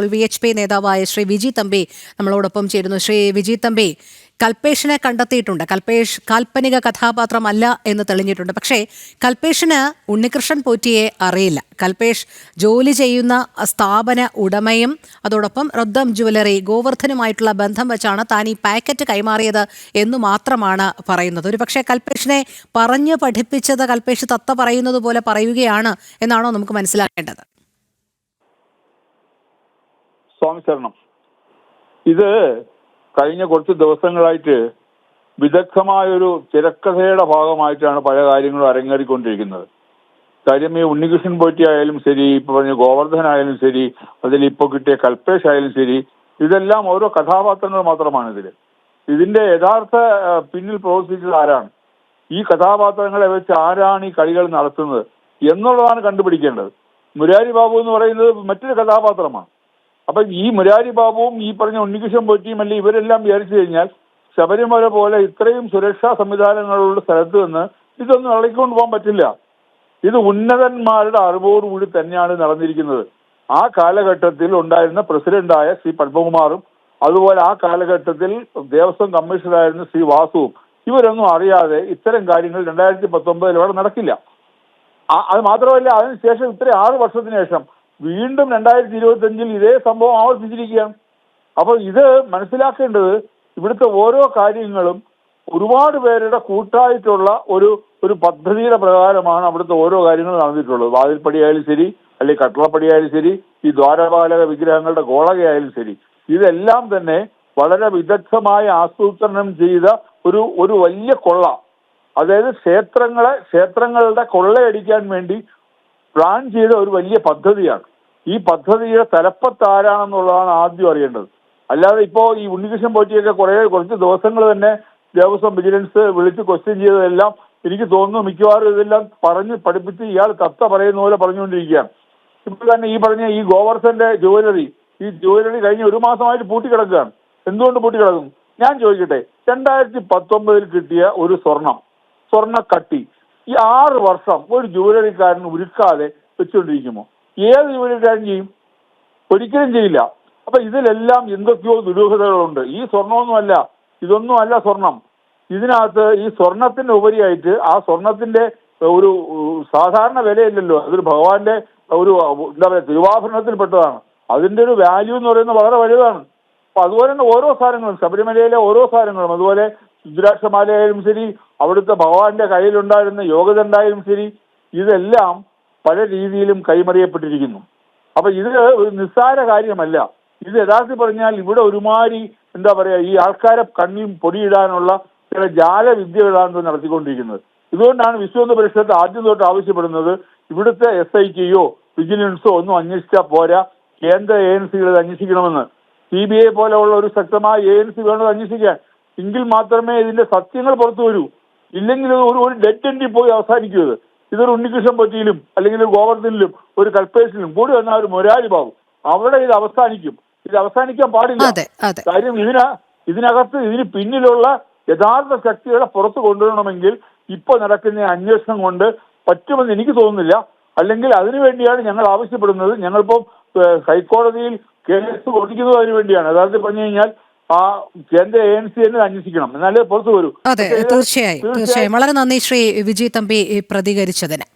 ഇപ്പോൾ VHP നേതാവായ ശ്രീ വിജി തമ്പി നമ്മളോടൊപ്പം ചേരുന്നു. ശ്രീ വിജി തമ്പി, കൽപേഷിനെ കണ്ടെത്തിയിട്ടുണ്ട്. കൽപേഷ് കാൽപ്പനിക കഥാപാത്രമല്ല എന്ന് തെളിഞ്ഞിട്ടുണ്ട്. പക്ഷേ കൽപേഷിന് ഉണ്ണികൃഷ്ണൻ പോറ്റിയെ അറിയില്ല. കൽപേഷ് ജോലി ചെയ്യുന്ന സ്ഥാപന ഉടമയും അതോടൊപ്പം റദ്ദം ജുവലറി ഗോവർദ്ധനുമായിട്ടുള്ള ബന്ധം വെച്ചാണ് താൻ ഈ പാക്കറ്റ് കൈമാറിയത് എന്നു മാത്രമാണ് പറയുന്നത്. ഒരു പക്ഷേ കൽപേഷിനെ പറഞ്ഞു പഠിപ്പിച്ചത് കൽപേഷ് തത്ത പറയുന്നത് പോലെ പറയുകയാണ് എന്നാണോ നമുക്ക് മനസ്സിലാക്കേണ്ടത്? സ്വാമി ശരണം. ഇത് കഴിഞ്ഞ കുറച്ച് ദിവസങ്ങളായിട്ട് വിദഗ്ധമായൊരു തിരക്കഥയുടെ ഭാഗമായിട്ടാണ് പല കാര്യങ്ങളും അരങ്ങേറിക്കൊണ്ടിരിക്കുന്നത്. കാര്യം ഈ ഉണ്ണികൃഷ്ണൻ പോറ്റി ആയാലും ശരി, ഇപ്പൊ പറഞ്ഞ ഗോവർദ്ധൻ ആയാലും ശരി, അതിൽ ഇപ്പോൾ കിട്ടിയ കൽപേഷ് ആയാലും ശരി, ഇതെല്ലാം ഓരോ കഥാപാത്രങ്ങൾ മാത്രമാണ്. ഇതിന്റെ യഥാർത്ഥ പിന്നിൽ പ്രവർത്തിച്ചത് ആരാണ്, ഈ കഥാപാത്രങ്ങളെ വെച്ച് ആരാണ് ഈ കളികൾ നടത്തുന്നത് എന്നുള്ളതാണ് കണ്ടുപിടിക്കേണ്ടത്. മുരാരി ബാബു എന്ന് പറയുന്നത് മറ്റൊരു കഥാപാത്രമാണ്. അപ്പൊ ഈ മുരാരി ബാബുവും ഈ പറഞ്ഞ ഉണ്ണികൃഷ്ണൻ പോറ്റിയും അല്ലെ ഇവരെല്ലാം വിചാരിച്ചു കഴിഞ്ഞാൽ ശബരിമല പോലെ ഇത്രയും സുരക്ഷാ സംവിധാനങ്ങളുള്ള സ്ഥലത്ത് നിന്ന് ഇതൊന്നും ഇളക്കിക്കൊണ്ട് പോകാൻ പറ്റില്ല. ഇത് ഉന്നതന്മാരുടെ അറിവോടുകൂടി തന്നെയാണ് നടന്നിരിക്കുന്നത്. ആ കാലഘട്ടത്തിൽ ഉണ്ടായിരുന്ന പ്രസിഡന്റായ ശ്രീ പത്മകുമാറും അതുപോലെ ആ കാലഘട്ടത്തിൽ ദേവസ്വം കമ്മീഷണറായിരുന്ന ശ്രീ വാസുവും ഇവരൊന്നും അറിയാതെ ഇത്തരം കാര്യങ്ങൾ 2019 അവിടെ നടക്കില്ല. അത് മാത്രമല്ല, അതിനുശേഷം ഇത്ര 6 വർഷത്തിന് ശേഷം വീണ്ടും 2025 ഇതേ സംഭവം ആവർത്തിച്ചിരിക്കുകയാണ്. അപ്പോൾ ഇത് മനസ്സിലാക്കേണ്ടത് ഇവിടുത്തെ ഓരോ കാര്യങ്ങളും ഒരുപാട് പേരുടെ കൂട്ടായിട്ടുള്ള ഒരു പദ്ധതിയുടെ പ്രകാരമാണ് അവിടുത്തെ ഓരോ കാര്യങ്ങളും നടന്നിട്ടുള്ളത്. വാതിൽപ്പടിയായാലും ശരി, അല്ലെങ്കിൽ കട്ടളപ്പടിയായാലും ശരി, ഈ ദ്വാരപാലക വിഗ്രഹങ്ങളുടെ ഗോളകയായാലും ശരി, ഇതെല്ലാം തന്നെ വളരെ വിദഗ്ധമായി ആസൂത്രണം ചെയ്ത ഒരു വലിയ കൊള്ള. അതായത് ക്ഷേത്രങ്ങളുടെ കൊള്ളയടിക്കാൻ വേണ്ടി പ്ലാൻ ചെയ്ത ഒരു വലിയ പദ്ധതിയാണ്. ഈ പദ്ധതിയുടെ തലപ്പത്ത് ആരാണെന്നുള്ളതാണ് ആദ്യം അറിയേണ്ടത്. അല്ലാതെ ഇപ്പോ ഈ ഉണ്ണികൃഷ്ണൻ പോറ്റിയൊക്കെ കുറച്ച് ദിവസങ്ങൾ തന്നെ ദേവസ്വം വിജിലൻസ് വിളിച്ച് ക്വസ്റ്റ്യൻ ചെയ്തതെല്ലാം എനിക്ക് തോന്നുന്നു മിക്കവാറും ഇതെല്ലാം പറഞ്ഞ് പഠിപ്പിച്ച് ഇയാൾ തത്ത പറയുന്ന പോലെ പറഞ്ഞുകൊണ്ടിരിക്കുകയാണ്. ഇപ്പോൾ തന്നെ ഈ പറഞ്ഞ ഈ ഗോവർദ്ധന്റെ ജുവലറി കഴിഞ്ഞ 1 മാസമായിട്ട് പൂട്ടിക്കിടക്കുകയാണ്. എന്തുകൊണ്ട് പൂട്ടിക്കിടക്കും? ഞാൻ ചോദിക്കട്ടെ, 2019 കിട്ടിയ ഒരു സ്വർണ്ണക്കട്ടി ഈ 6 വർഷം ഒരു ജുവലറിക്കാരൻ ഉരുക്കാതെ വെച്ചുകൊണ്ടിരിക്കുമോ? ഏത് ജുവലറിക്കാരൻ ചെയ്യും? ഒരിക്കലും ചെയ്യില്ല. അപ്പൊ ഇതിലെല്ലാം എന്തൊക്കെയോ ദുരൂഹതകളുണ്ട്. ഈ ഇതൊന്നും അല്ല സ്വർണം. ഇതിനകത്ത് ഈ സ്വർണത്തിന് ഉപരിയായിട്ട് ആ സ്വർണത്തിന്റെ ഒരു സാധാരണ വിലയില്ലല്ലോ. അതൊരു ഭഗവാന്റെ എന്താ പറയുക, തിരുവാഭരണത്തിൽപ്പെട്ടതാണ്. അതിന്റെ ഒരു വാല്യൂ എന്ന് പറയുന്നത് വളരെ വലുതാണ്. അപ്പൊ അതുപോലെ തന്നെ ഓരോ സാധനങ്ങളും, ശബരിമലയിലെ ഓരോ സാധനങ്ങളും, അതുപോലെ രുദ്രാക്ഷമാലയായാലും ശരി, അവിടുത്തെ ഭഗവാന്റെ കയ്യിലുണ്ടായിരുന്ന യോഗദണ്ഡായാലും ശരി, ഇതെല്ലാം പല രീതിയിലും കൈമറിയപ്പെട്ടിരിക്കുന്നു. അപ്പൊ ഇത് ഒരു നിസ്സാര കാര്യമല്ല. ഇത് യഥാർത്ഥത്തിൽ പറഞ്ഞാൽ ഇവിടെ ഒരുമാതിരി എന്താ പറയാ, ഈ ആൾക്കാരെ കണ്ണിയും പൊടിയിടാനുള്ള ചില ജാലവിദ്യകളാണ് നടത്തിക്കൊണ്ടിരിക്കുന്നത്. ഇതുകൊണ്ടാണ് വിശ്വ പരിഷത്ത് ആദ്യം തൊട്ട് ആവശ്യപ്പെടുന്നത് ഇവിടുത്തെ SITയോ വിജിലൻസോ ഒന്നും അന്വേഷിച്ചാൽ പോരാ, കേന്ദ്ര ഏജൻസികൾ ഇത് അന്വേഷിക്കണമെന്ന്. CBI പോലെയുള്ള ഒരു ശക്തമായ ഏജൻസി വേണം അന്വേഷിക്കാൻ. എങ്കിൽ മാത്രമേ ഇതിന്റെ സത്യങ്ങൾ പുറത്തു വരൂ. ഇല്ലെങ്കിൽ ഒരു ഡെഡ് എൻഡിൽ പോയി അവസാനിക്കും. ഇതൊരു ഉണ്ണികൃഷ്ണൻ പോറ്റിയിലും അല്ലെങ്കിൽ ഒരു ഗോവർദ്ധനിലും ഒരു കൽപേഷിലും കൂടി വന്നാൽ ഒരു മുരാരി ബാബു അവിടെ ഇത് അവസാനിക്കും. ഇത് അവസാനിക്കാൻ പാടില്ല. കാര്യം ഇതിന് പിന്നിലുള്ള യഥാർത്ഥ ശക്തികളെ പുറത്തു കൊണ്ടുവരണമെങ്കിൽ ഇപ്പൊ നടക്കുന്ന അന്വേഷണം കൊണ്ട് പറ്റുമെന്ന് എനിക്ക് തോന്നുന്നില്ല. അല്ലെങ്കിൽ അതിനുവേണ്ടിയാണ് ഞങ്ങൾ ആവശ്യപ്പെടുന്നത്. ഞങ്ങളിപ്പം ഹൈക്കോടതിയിൽ കേസ് കൊടുക്കുന്നത് അതിനു വേണ്ടിയാണ്. യഥാർത്ഥത്തിൽ പറഞ്ഞു കഴിഞ്ഞാൽ ആ കേന്ദ്ര ഏജൻസി തന്നെ അന്വേഷിക്കണം, എന്നാലേ പുറത്തു വരൂ. തീർച്ചയായും വളരെ നന്ദി ശ്രീ വിജി തമ്പി പ്രതികരിച്ചതിന്.